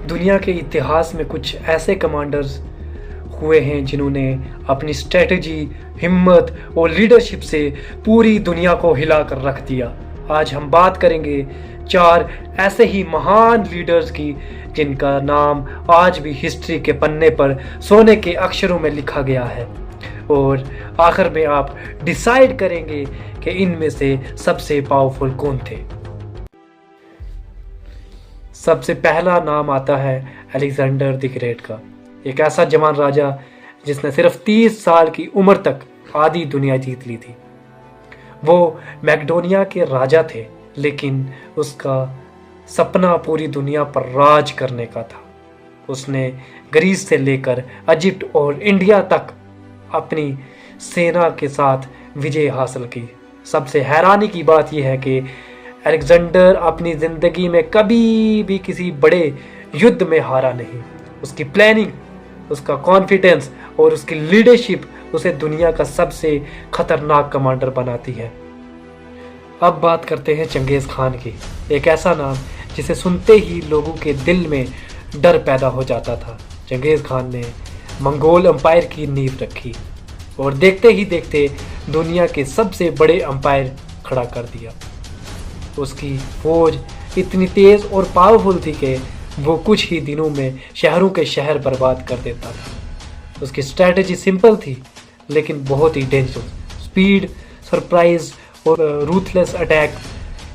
दुनिया के इतिहास में कुछ ऐसे कमांडर्स हुए हैं जिन्होंने अपनी स्ट्रेटजी, हिम्मत और लीडरशिप से पूरी दुनिया को हिला कर रख दिया। आज हम बात करेंगे 4 ऐसे ही महान लीडर्स की जिनका नाम आज भी हिस्ट्री के पन्ने पर सोने के अक्षरों में लिखा गया है, और आखिर में आप डिसाइड करेंगे कि इनमें से सबसे पावरफुल कौन थे। सबसे पहला नाम आता है अलेक्जेंडर द ग्रेट का। एक ऐसा जवान राजा जिसने सिर्फ 30 साल की उम्र तक आधी दुनिया जीत ली थी। वो मैकेडोनिया के राजा थे, लेकिन उसका सपना पूरी दुनिया पर राज करने का था। उसने ग्रीस से लेकर इजिप्ट और इंडिया तक अपनी सेना के साथ विजय हासिल की। सबसे हैरानी की बात यह है कि अलेक्जेंडर अपनी जिंदगी में कभी भी किसी बड़े युद्ध में हारा नहीं। उसकी प्लानिंग, उसका कॉन्फिडेंस और उसकी लीडरशिप उसे दुनिया का सबसे खतरनाक कमांडर बनाती है। अब बात करते हैं चंगेज़ खान की। एक ऐसा नाम जिसे सुनते ही लोगों के दिल में डर पैदा हो जाता था। चंगेज़ खान ने मंगोल एम्पायर की नींव रखी और देखते ही देखते दुनिया के सबसे बड़े एम्पायर खड़ा कर दिया। उसकी फौज इतनी तेज और पावरफुल थी कि वो कुछ ही दिनों में शहरों के शहर बर्बाद कर देता था। उसकी स्ट्रैटेजी सिंपल थी लेकिन बहुत ही डेंजरस। स्पीड, सरप्राइज और रूथलेस अटैक,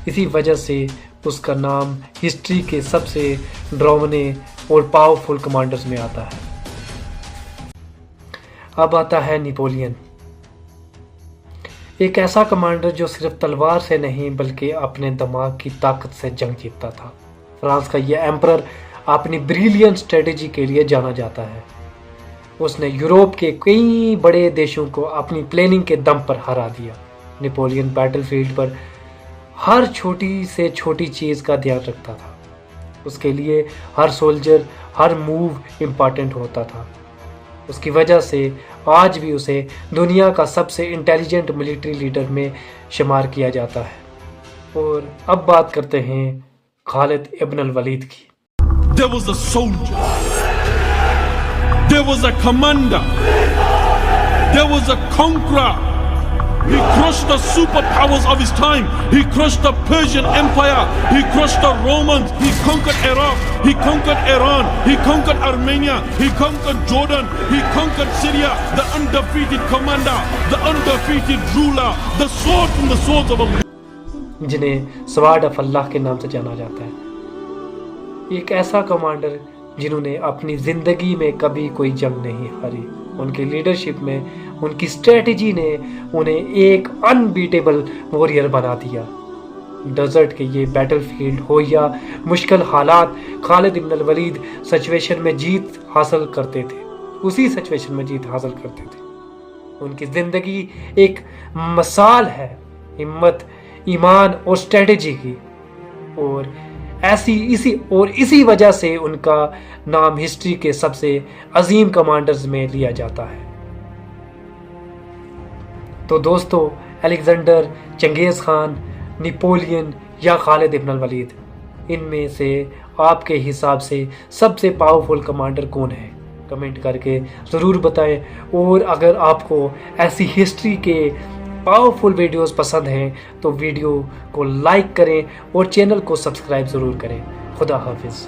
इसी वजह से उसका नाम हिस्ट्री के सबसे डरावने और पावरफुल कमांडर्स में आता है। अब आता है नेपोलियन, एक ऐसा कमांडर जो सिर्फ तलवार से नहीं बल्कि अपने दिमाग की ताकत से जंग जीतता था। फ्रांस का यह एम्परर अपनी ब्रिलियंट स्ट्रेटेजी के लिए जाना जाता है। उसने यूरोप के कई बड़े देशों को अपनी प्लानिंग के दम पर हरा दिया। नेपोलियन बैटलफील्ड पर हर छोटी से छोटी चीज़ का ध्यान रखता था। उसके लिए हर सोल्जर, हर मूव इम्पॉर्टेंट होता था। उसकी वजह से आज भी उसे दुनिया का सबसे इंटेलिजेंट मिलिट्री लीडर में शुमार किया जाता है। और अब बात करते हैं खालिद इब्न अल वलीद की। There was a soldier, there was a commander, there was a conqueror. He crushed the superpowers of his time. He crushed the Persian Empire. He crushed the Romans. He conquered Iraq. He conquered Iran. He conquered Armenia. He conquered Jordan. He conquered Syria. The undefeated commander, the undefeated ruler, the sword from the swords of Allah. जिन्हें sword of अल्लाह के नाम से जाना जाता है। एक ऐसा commander जिन्होंने अपनी जिंदगी में कभी कोई जंग नहीं हारी। उनकी लीडरशिप में, उनकी स्ट्रेटजी ने उन्हें एक अनबीटेबल वॉरियर बना दिया। डेजर्ट के ये बैटलफील्ड हो या मुश्किल हालात, खालिद इब्न अल वलीद सिचुएशन में जीत हासिल करते थे। उसी सिचुएशन में जीत हासिल करते थे। उनकी जिंदगी एक मिसाल है हिम्मत, ईमान और स्ट्रेटजी की, और इसी वजह से उनका नाम हिस्ट्री के सबसे अजीम कमांडर्स में लिया जाता है। तो दोस्तों, अलेक्जेंडर, चंगेज़ खान, नेपोलियन या खालिद इब्न अल वलीद, इनमें से आपके हिसाब से सबसे पावरफुल कमांडर कौन है? कमेंट करके ज़रूर बताएं। और अगर आपको ऐसी हिस्ट्री के पावरफुल वीडियोस पसंद हैं तो वीडियो को लाइक करें और चैनल को सब्सक्राइब ज़रूर करें। खुदा हाफिज़।